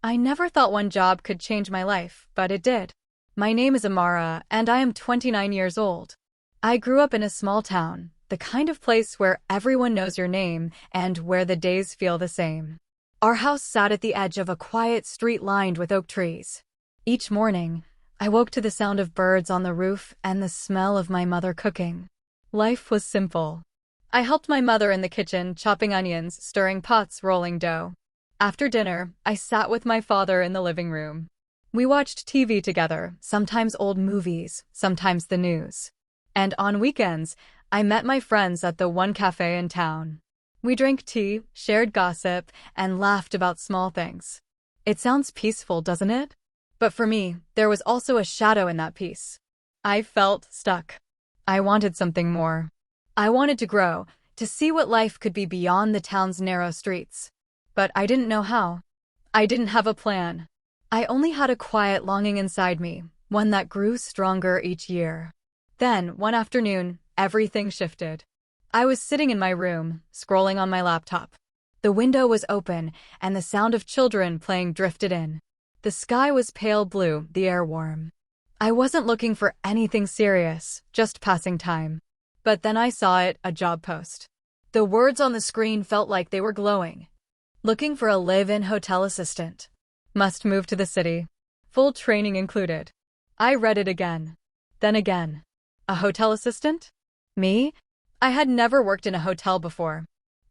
I never thought one job could change my life, but it did. My name is Amara, and I am 29 years old. I grew up in a small town, the kind of place where everyone knows your name and where the days feel the same. Our house sat at the edge of a quiet street lined with oak trees. Each morning, I woke to the sound of birds on the roof and the smell of my mother cooking. Life was simple. I helped my mother in the kitchen, chopping onions, stirring pots, rolling dough. After dinner, I sat with my father in the living room. We watched TV together, sometimes old movies, sometimes the news. And on weekends, I met my friends at the one cafe in town. We drank tea, shared gossip, and laughed about small things. It sounds peaceful, doesn't it? But for me, there was also a shadow in that peace. I felt stuck. I wanted something more. I wanted to grow, to see what life could be beyond the town's narrow streets. But I didn't know how. I didn't have a plan. I only had a quiet longing inside me, one that grew stronger each year. Then, one afternoon, everything shifted. I was sitting in my room, scrolling on my laptop. The window was open, and the sound of children playing drifted in. The sky was pale blue, the air warm. I wasn't looking for anything serious, just passing time. But then I saw it, a job post. The words on the screen felt like they were glowing. Looking for a live-in hotel assistant. Must move to the city. Full training included. I read it again. Then again. A hotel assistant? Me? I had never worked in a hotel before.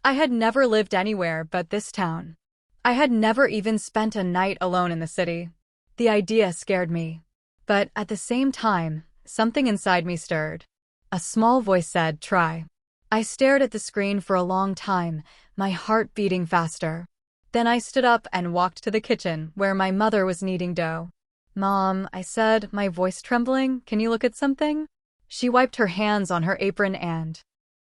I had never lived anywhere but this town. I had never even spent a night alone in the city. The idea scared me. But at the same time, something inside me stirred. A small voice said, "Try." I stared at the screen for a long time, my heart beating faster. Then I stood up and walked to the kitchen where my mother was kneading dough. "Mom," I said, my voice trembling, "can you look at something?" She wiped her hands on her apron and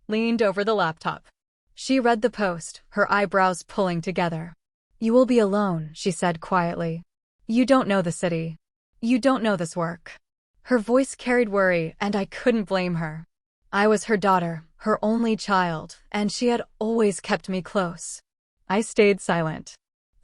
leaned over the laptop. She read the post, her eyebrows pulling together. "You will be alone," she said quietly. "You don't know the city. You don't know this work." Her voice carried worry, and I couldn't blame her. I was her daughter, her only child, and she had always kept me close. I stayed silent.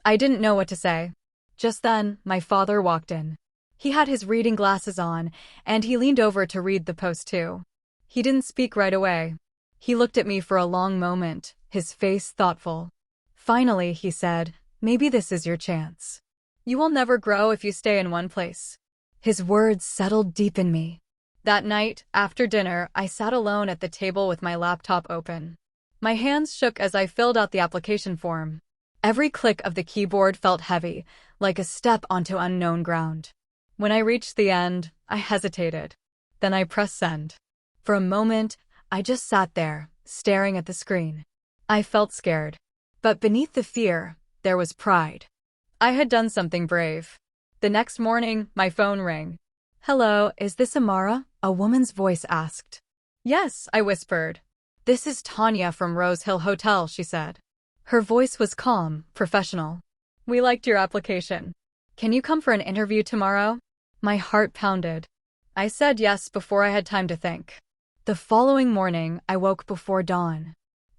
I didn't know what to say. Just then, my father walked in. He had his reading glasses on, and he leaned over to read the post too. He didn't speak right away. He looked at me for a long moment, his face thoughtful. Finally, he said, "Maybe this is your chance. You will never grow if you stay in one place." His words settled deep in me. That night, after dinner, I sat alone at the table with my laptop open. My hands shook as I filled out the application form. Every click of the keyboard felt heavy, like a step onto unknown ground. When I reached the end, I hesitated. Then I pressed send. For a moment, I just sat there, staring at the screen. I felt scared. But beneath the fear, there was pride. I had done something brave. The next morning, my phone rang. "Hello, is this Amara?" a woman's voice asked. "Yes," I whispered. "This is Tanya from Rose Hill Hotel," she said. Her voice was calm, professional. "We liked your application. Can you come for an interview tomorrow?" My heart pounded. I said yes before I had time to think. The following morning, I woke before dawn.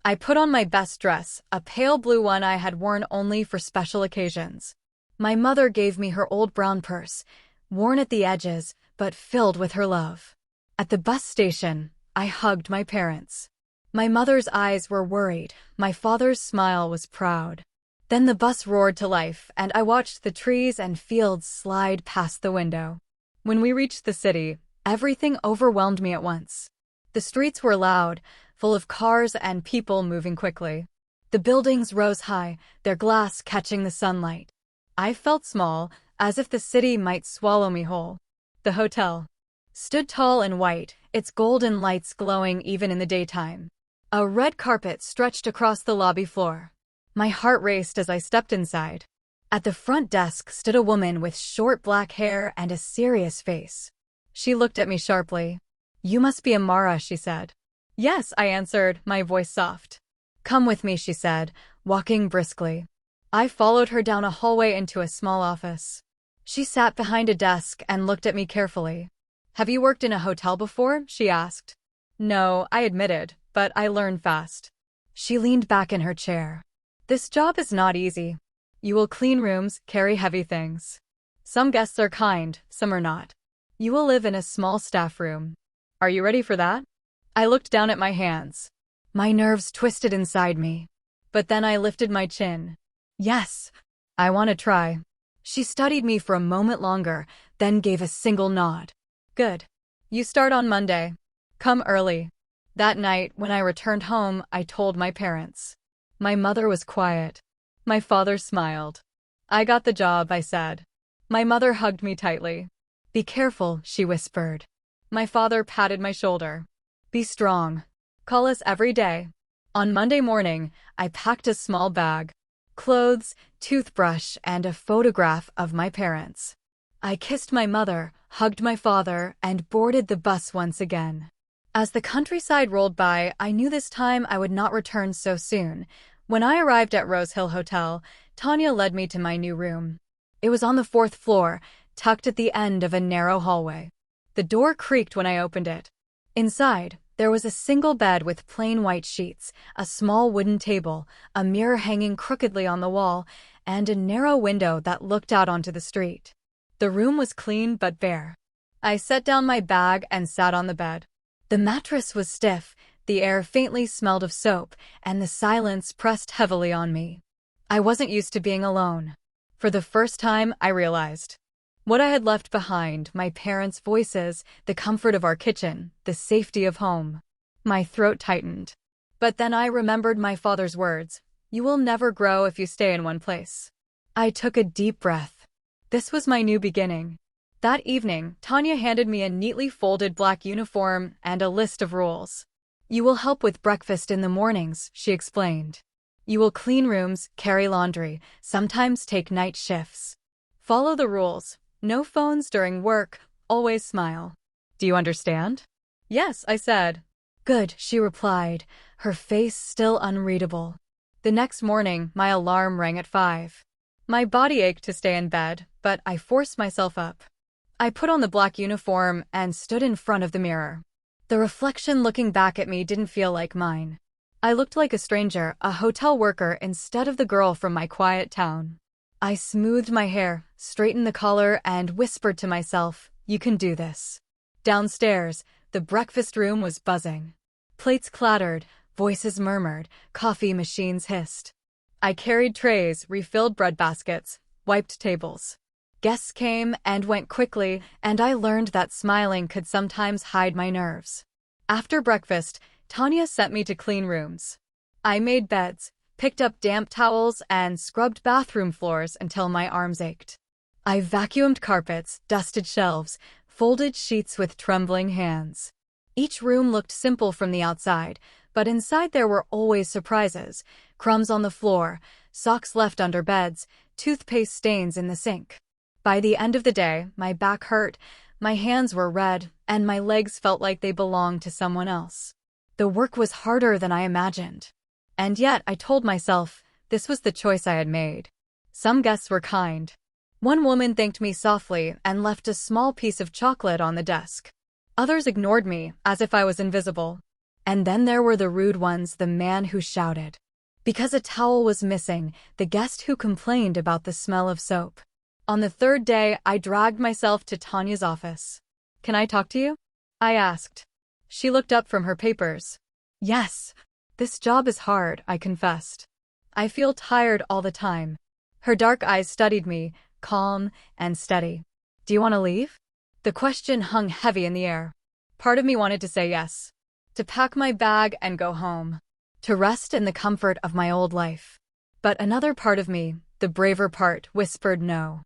I put on my best dress, a pale blue one I had worn only for special occasions. My mother gave me her old brown purse, worn at the edges, but filled with her love. At the bus station, I hugged my parents. My mother's eyes were worried, my father's smile was proud. Then the bus roared to life, and I watched the trees and fields slide past the window. When we reached the city, everything overwhelmed me at once. The streets were loud, full of cars and people moving quickly. The buildings rose high, their glass catching the sunlight. I felt small, as if the city might swallow me whole. The hotel stood tall and white, its golden lights glowing even in the daytime. A red carpet stretched across the lobby floor. My heart raced as I stepped inside. At the front desk stood a woman with short black hair and a serious face. She looked at me sharply. "You must be Amara," she said. "Yes," I answered, my voice soft. "Come with me," she said, walking briskly. I followed her down a hallway into a small office. She sat behind a desk and looked at me carefully. "Have you worked in a hotel before?" she asked. "No," I admitted, but I learned fast. She leaned back in her chair. "This job is not easy. You will clean rooms, carry heavy things. Some guests are kind, some are not. You will live in a small staff room. Are you ready for that? I looked down at my hands. My nerves twisted inside me. But then I lifted my chin. Yes, I want to try. She studied me for a moment longer, then gave a single nod. Good. You start on Monday. Come early. That night, when I returned home, I told my parents. My mother was quiet. My father smiled. I got the job, I said. My mother hugged me tightly. Be careful, she whispered. My father patted my shoulder. Be strong. Call us every day. On Monday morning, I packed a small bag. Clothes, toothbrush, and a photograph of my parents. I kissed my mother, hugged my father, and boarded the bus once again. As the countryside rolled by, I knew this time I would not return so soon. When I arrived at Rose Hill Hotel, Tanya led me to my new room. It was on the 4th floor, tucked at the end of a narrow hallway. The door creaked when I opened it. Inside, there was a single bed with plain white sheets, a small wooden table, a mirror hanging crookedly on the wall, and a narrow window that looked out onto the street. The room was clean but bare. I set down my bag and sat on the bed. The mattress was stiff, the air faintly smelled of soap, and the silence pressed heavily on me. I wasn't used to being alone. For the first time, I realized what I had left behind: my parents' voices, the comfort of our kitchen, the safety of home. My throat tightened. But then I remembered my father's words: you will never grow if you stay in one place. I took a deep breath. This was my new beginning. That evening, Tanya handed me a neatly folded black uniform and a list of rules. You will help with breakfast in the mornings, she explained. You will clean rooms, carry laundry, sometimes take night shifts. Follow the rules. No phones during work, always smile. Do you understand? Yes, I said. Good, she replied, her face still unreadable. The next morning, my alarm rang at 5. My body ached to stay in bed, but I forced myself up. I put on the black uniform and stood in front of the mirror. The reflection looking back at me didn't feel like mine. I looked like a stranger, a hotel worker instead of the girl from my quiet town. I smoothed my hair, straightened the collar, and whispered to myself, you can do this. Downstairs, the breakfast room was buzzing. Plates clattered, voices murmured, coffee machines hissed. I carried trays, refilled bread baskets, wiped tables. Guests came and went quickly, and I learned that smiling could sometimes hide my nerves. After breakfast, Tanya sent me to clean rooms. I made beds, picked up damp towels, and scrubbed bathroom floors until my arms ached. I vacuumed carpets, dusted shelves, folded sheets with trembling hands. Each room looked simple from the outside, but inside there were always surprises: crumbs on the floor, socks left under beds, toothpaste stains in the sink. By the end of the day, my back hurt, my hands were red, and my legs felt like they belonged to someone else. The work was harder than I imagined. And yet, I told myself, this was the choice I had made. Some guests were kind. One woman thanked me softly and left a small piece of chocolate on the desk. Others ignored me, as if I was invisible. And then there were the rude ones, the man who shouted because a towel was missing, the guest who complained about the smell of soap. On the 3rd day, I dragged myself to Tanya's office. Can I talk to you? I asked. She looked up from her papers. Yes. This job is hard, I confessed. I feel tired all the time. Her dark eyes studied me, calm and steady. Do you want to leave? The question hung heavy in the air. Part of me wanted to say yes. To pack my bag and go home. To rest in the comfort of my old life. But another part of me, the braver part, whispered no.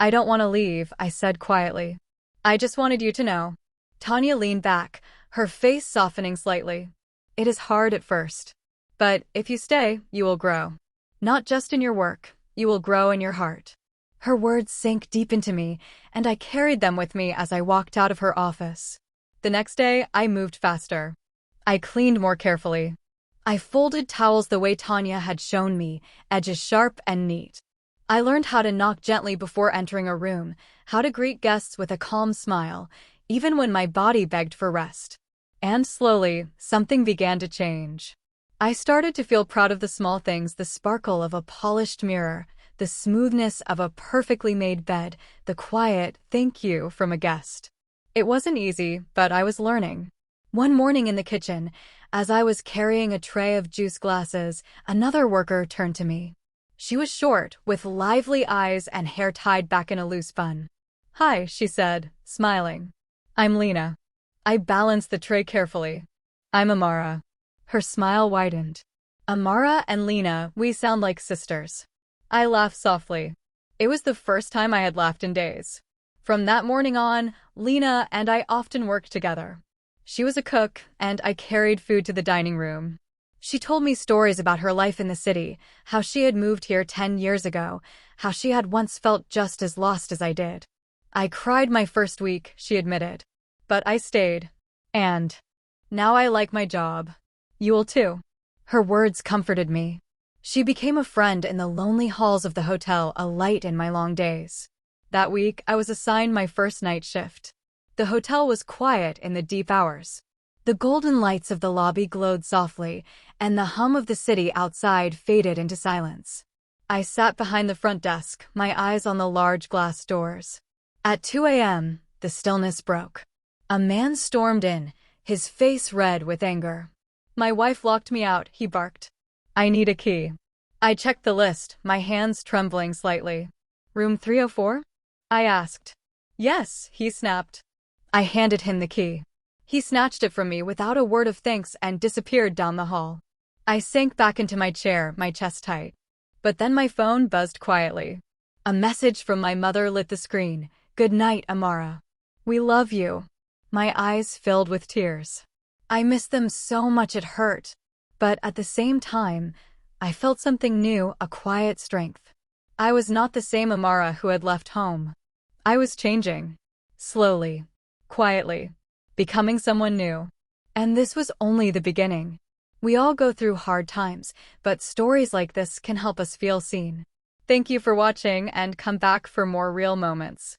I don't want to leave, I said quietly. I just wanted you to know. Tanya leaned back, her face softening slightly. It is hard at first. But if you stay, you will grow. Not just in your work, you will grow in your heart. Her words sank deep into me, and I carried them with me as I walked out of her office. The next day, I moved faster. I cleaned more carefully. I folded towels the way Tanya had shown me, edges sharp and neat. I learned how to knock gently before entering a room, how to greet guests with a calm smile, even when my body begged for rest. And slowly, something began to change. I started to feel proud of the small things: the sparkle of a polished mirror, the smoothness of a perfectly made bed, the quiet thank you from a guest. It wasn't easy, but I was learning. One morning in the kitchen, as I was carrying a tray of juice glasses, another worker turned to me. She was short, with lively eyes and hair tied back in a loose bun. "Hi," she said, smiling. "I'm Lena." I balanced the tray carefully. "I'm Amara." Her smile widened. "Amara and Lena, we sound like sisters." I laughed softly. It was the first time I had laughed in days. From that morning on, Lena and I often worked together. She was a cook, and I carried food to the dining room. She told me stories about her life in the city, how she had moved here 10 years ago, how she had once felt just as lost as I did. "I cried my first week," she admitted. "But I stayed. And now I like my job. You will too." Her words comforted me. She became a friend in the lonely halls of the hotel, a light in my long days. That week, I was assigned my first night shift. The hotel was quiet in the deep hours. The golden lights of the lobby glowed softly, and the hum of the city outside faded into silence. I sat behind the front desk, my eyes on the large glass doors. At 2 a.m., the stillness broke. A man stormed in, his face red with anger. "My wife locked me out," he barked. "I need a key." I checked the list, my hands trembling slightly. "Room 304? I asked. "Yes," he snapped. I handed him the key. He snatched it from me without a word of thanks and disappeared down the hall. I sank back into my chair, my chest tight. But then my phone buzzed quietly. A message from my mother lit the screen. "Good night, Amara. We love you." My eyes filled with tears. I missed them so much it hurt. But at the same time, I felt something new, a quiet strength. I was not the same Amara who had left home. I was changing. Slowly. Quietly. Becoming someone new. And this was only the beginning. We all go through hard times, but stories like this can help us feel seen. Thank you for watching, and come back for more real moments.